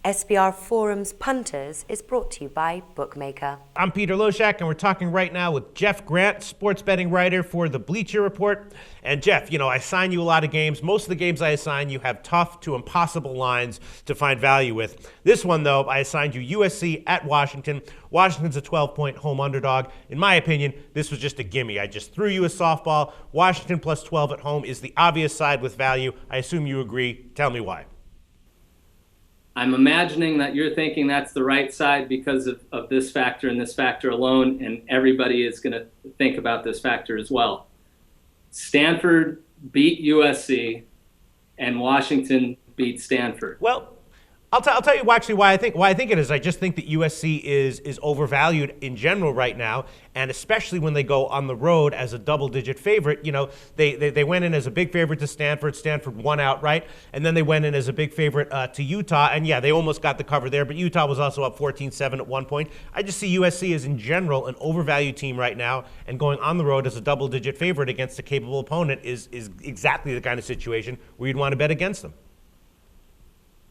SBR Forum's Punters is brought to you by Bookmaker. I'm Peter Loshak, and we're talking right now with Jeff Grant, sports betting writer for the Bleacher Report. And Jeff, I assign you a lot of games. Most of the games I assign you have tough to impossible lines to find value with. This one, though, I assigned you USC at Washington. Washington's a 12-point home underdog. In my opinion, this was just a gimme. I just threw you a softball. Washington plus 12 at home is the obvious side with value. I assume you agree. Tell me why. I'm imagining that you're thinking that's the right side because of this factor and this factor alone, and everybody is going to think about this factor as well. Stanford beat USC, and Washington beat Stanford. Well, I'll tell you actually why I think it is. I just think that USC is overvalued in general right now, and especially when they go on the road as a double-digit favorite. They went in as a big favorite to Stanford. Stanford won outright, and then they went in as a big favorite to Utah. And yeah, they almost got the cover there, but Utah was also up 14-7 at one point. I just see USC as in general an overvalued team right now, and going on the road as a double-digit favorite against a capable opponent is exactly the kind of situation where you'd want to bet against them.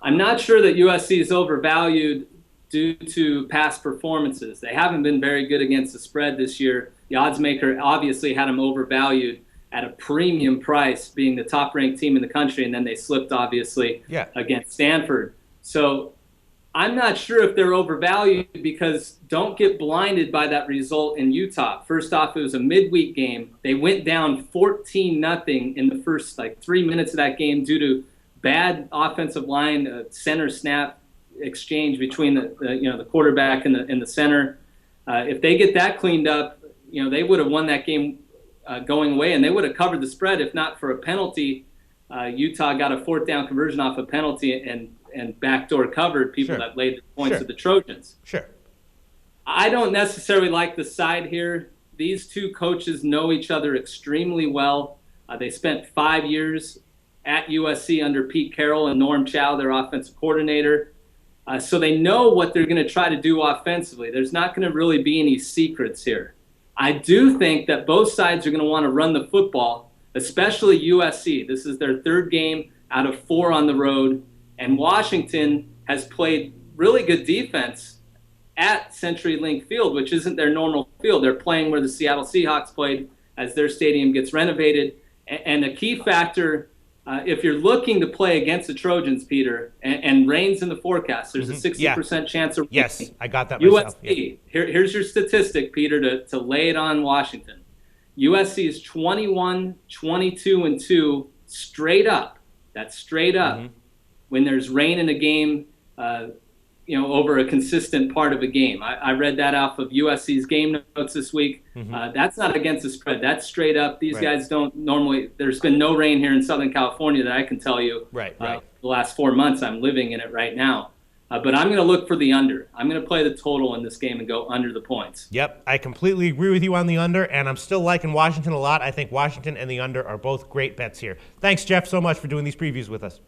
I'm not sure that USC is overvalued due to past performances. They haven't been very good against the spread this year. The odds maker obviously had them overvalued at a premium price, being the top-ranked team in the country, and then they slipped, obviously, against Stanford. So I'm not sure if they're overvalued because don't get blinded by that result in Utah. First off, it was a midweek game. They went down 14-0 in the first 3 minutes of that game due to bad offensive line, center snap exchange between the quarterback and the center. If they get that cleaned up, they would have won that game going away, and they would have covered the spread if not for a penalty. Utah got a fourth down conversion off a penalty and backdoor covered people that laid the points of the Trojans. Sure. I don't necessarily like the side here. These two coaches know each other extremely well. They spent 5 years at USC under Pete Carroll and Norm Chow, their offensive coordinator. So they know what they're going to try to do offensively. There's not going to really be any secrets here. I do think that both sides are going to want to run the football, especially USC. This is their third game out of 4 on the road, and Washington has played really good defense at CenturyLink Field, which isn't their normal field. They're playing where the Seattle Seahawks played as their stadium gets renovated. And a key factor, if you're looking to play against the Trojans, Peter, and rain's in the forecast, there's a 60% chance of rain. Yes, I got that myself. USC, here's your statistic, Peter, to lay it on Washington. USC is 21, 22-2 straight up. That's straight up. When there's rain in a game, over a consistent part of a game. I read that off of USC's game notes this week. That's not against the spread. That's straight up. These guys don't normally – there's been no rain here in Southern California that I can tell you. The last 4 months I'm living in it right now. But I'm going to look for the under. I'm going to play the total in this game and go under the points. Yep, I completely agree with you on the under, and I'm still liking Washington a lot. I think Washington and the under are both great bets here. Thanks, Jeff, so much for doing these previews with us.